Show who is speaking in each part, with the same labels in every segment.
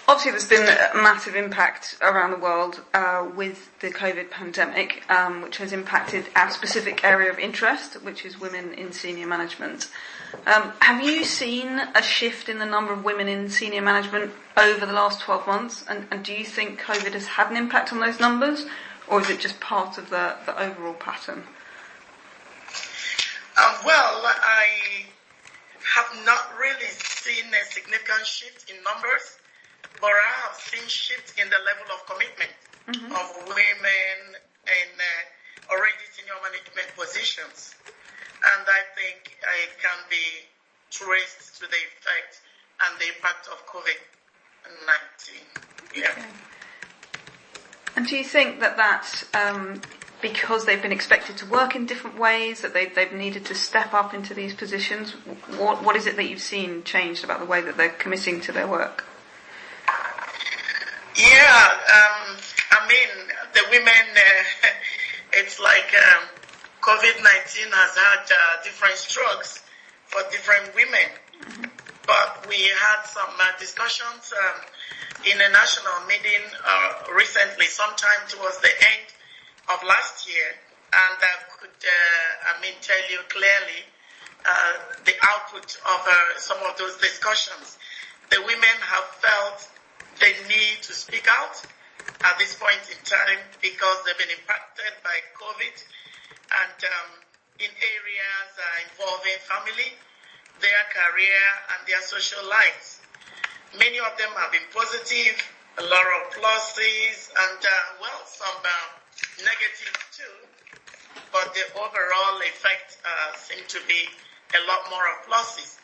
Speaker 1: Obviously, there's been a massive impact around the world with the COVID pandemic, which has impacted our specific area of interest, which is women in senior management. Have you seen a shift in the number of women in senior management over the last 12 months? And do you think COVID has had an impact on those numbers, or is it just part of the overall pattern?
Speaker 2: Well, I have not really seen a significant shift in numbers, but I have seen shift in the level of commitment of women in already senior management positions. And I think it can be traced to the effect and the impact of COVID-19. Yeah.
Speaker 1: Okay. And do you think that that's because they've been expected to work in different ways, that they've needed to step up into these positions? What is it that you've seen changed about the way that they're committing to their work?
Speaker 2: Yeah, the women, it's like COVID-19 has had different strokes for different women. But we had some discussions in a national meeting recently, sometime towards the end of last year, and I could, tell you clearly the output of some of those discussions. The women have felt the need to speak out at this point in time because they've been impacted by COVID and in areas involving family, their career, and their social lives. Many of them have been positive, a lot of pluses, and some negative too, but the overall effect seems to be a lot more of pluses.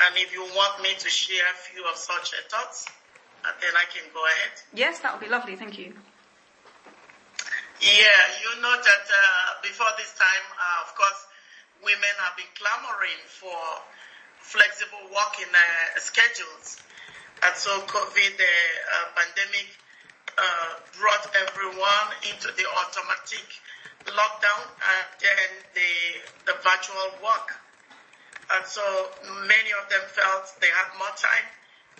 Speaker 2: And if you want me to share a few of such thoughts, then I can go ahead.
Speaker 1: Yes, that would be lovely, thank you.
Speaker 2: Yeah, you know that before this time, of course, women have been clamoring for flexible working schedules. And so COVID pandemic brought everyone into the automatic lockdown and then the virtual work. And so many of them felt they had more time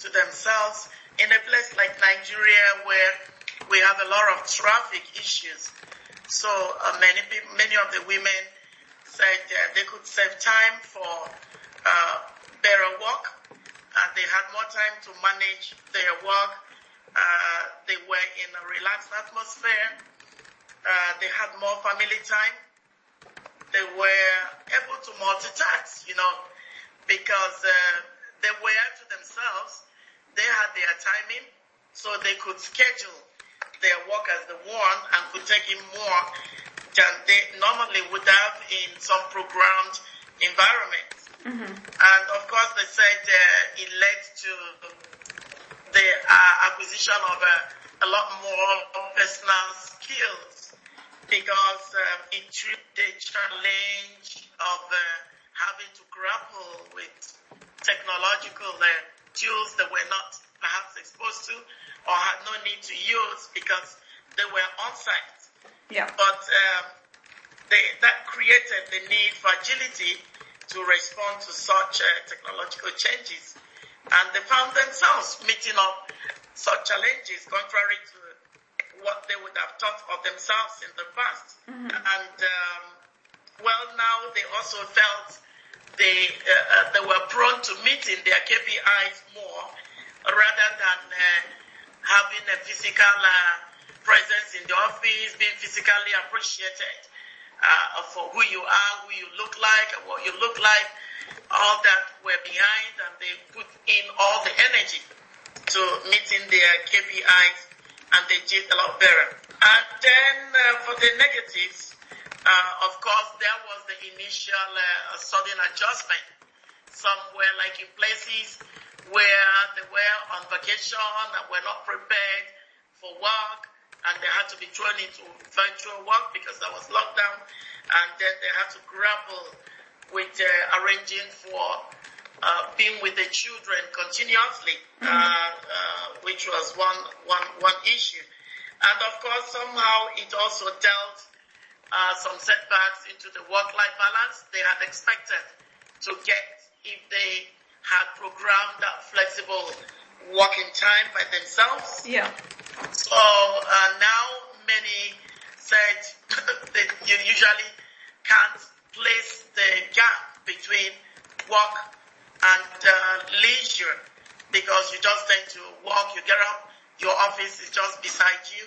Speaker 2: to themselves in a place like Nigeria where we have a lot of traffic issues. So many of the women said they could save time for better work, and they had more time to manage their work. They were in a relaxed atmosphere. They had more family time. They were able to multitask, because they were to themselves. They had their timing, so they could schedule their work as they want and could take in more than they normally would have in some programmed environment. And of course, they said it led to the acquisition of a lot more personal skills because it took the challenge of having to grapple with technological tools that were not perhaps exposed to or had no need to use because they were on site.
Speaker 1: Yeah.
Speaker 2: But that created the need for agility to respond to such technological changes. And they found themselves meeting up such challenges contrary to what they would have thought of themselves in the past. And now they also felt they were prone to meeting their KPIs more rather than having a physical presence in the office, being physically appreciated for who you are, who you look like, and what you look like. All that were behind, and they put in all the energy to meeting their KPIs, and they did a lot better. And then for the negatives, of course, there was the initial sudden adjustment. Some were like in places where they were on vacation and were not prepared for work, and they had to be thrown into virtual work because there was lockdown, and then they had to grapple with arranging for being with the children continuously, which was one issue. And of course, somehow it also dealt some setbacks into the work-life balance they had expected to get if they had programmed that flexible working time by themselves.
Speaker 1: Yeah.
Speaker 2: So now many said that you usually can't place the gap between work and leisure, because you just tend to walk, you get up, your office is just beside you,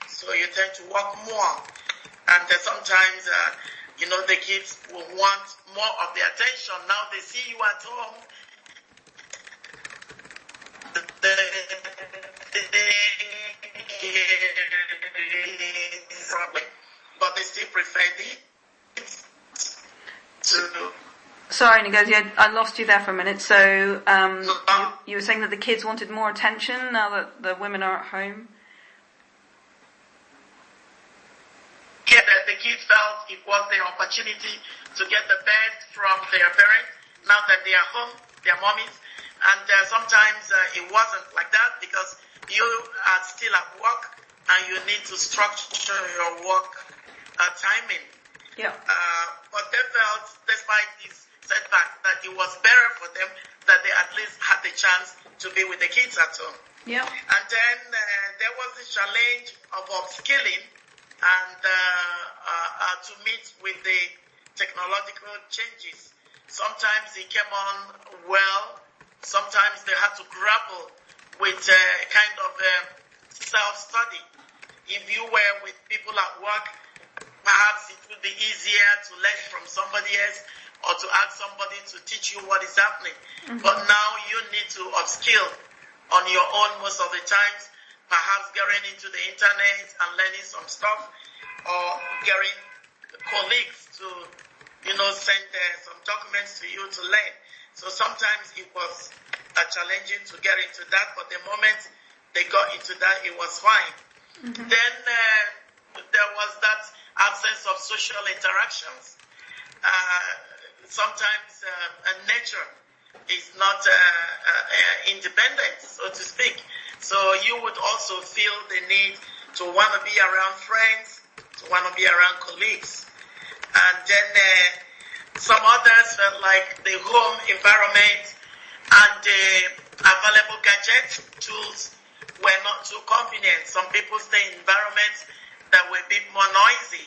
Speaker 2: so you tend to walk more. And sometimes, the kids will want more of the attention. Now they see you at home, but they still prefer it to...
Speaker 1: Sorry, Ngozi, I lost you there for a minute. So you were saying that the kids wanted more attention now that the women are at home?
Speaker 2: Yeah, that the kids felt it was their opportunity to get the best from their parents now that they are home, their mommies. And sometimes it wasn't like that, because you are still at work and you need to structure your work timing.
Speaker 1: Yeah.
Speaker 2: But they felt, despite this setback, that it was better for them that they at least had the chance to be with the kids at home.
Speaker 1: Yeah.
Speaker 2: And then there was the challenge of upskilling and to meet with the technological changes. Sometimes it came on well, sometimes they had to grapple with kind of self-study. If you were with people at work, perhaps it would be easier to learn from somebody else or to ask somebody to teach you what is happening. Mm-hmm. But now you need to upskill on your own most of the times, perhaps getting into the internet and learning some stuff, or getting colleagues to, send some documents to you to learn. So sometimes it was challenging to get into that, but the moment they got into that, it was fine. Mm-hmm. Then there was that absence of social interactions. Sometimes nature is not independent, so to speak. So you would also feel the need to want to be around friends, to want to be around colleagues. And then some others felt like the home environment and the available gadget tools were not too convenient. Some people stay in environments that were a bit more noisy,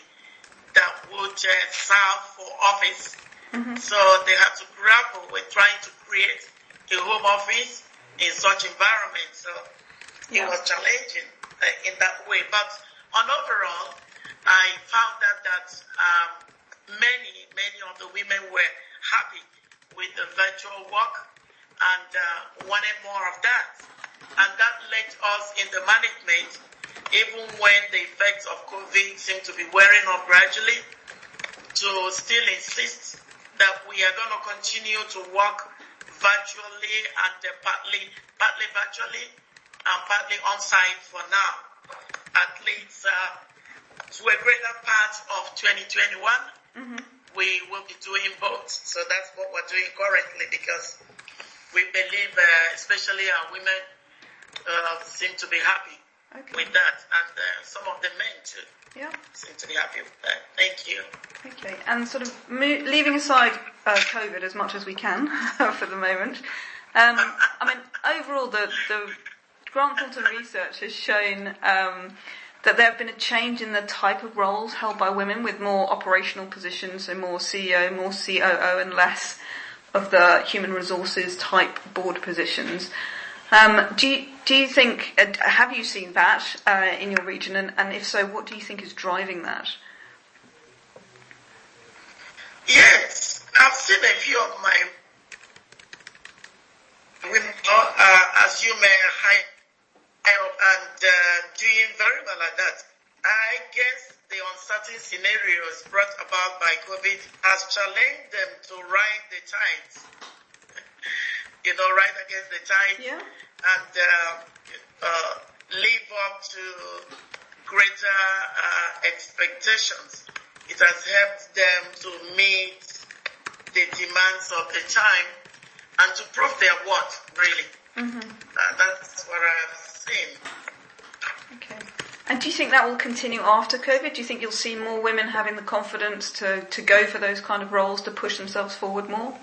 Speaker 2: that would serve for office. Mm-hmm. So they had to grapple with trying to create a home office in such environment. So it was challenging in that way. But on overall, I found that many of the women were happy with the virtual work and wanted more of that. And that led us in the management, even when the effects of COVID seem to be wearing off gradually, to still insist that we are going to continue to work virtually and partly virtually and partly on-site for now. At least to a greater part of 2021, we will be doing both. So that's what we're doing currently, because we believe, especially our women, seem to be happy with that, and some of the men too. Yeah. Seem to be happy with that. Thank you.
Speaker 1: Okay, and sort of leaving aside COVID as much as we can for the moment, overall the Grant Thornton research has shown that there have been a change in the type of roles held by women, with more operational positions, so more CEO, more COO, and less of the human resources type board positions. Do you think, have you seen that in your region, and if so, what do you think is driving that?
Speaker 2: Yes, I've seen a few of my women, as you may high up and doing very well at that. I guess the uncertain scenarios brought about by COVID has challenged them to ride the tides. Ride against the tide, and live up to greater expectations. It has helped them to meet the demands of the time and to prove their worth, really. Mm-hmm. That's what I've seen.
Speaker 1: Okay. And do you think that will continue after COVID? Do you think you'll see more women having the confidence to go for those kind of roles, to push themselves forward more?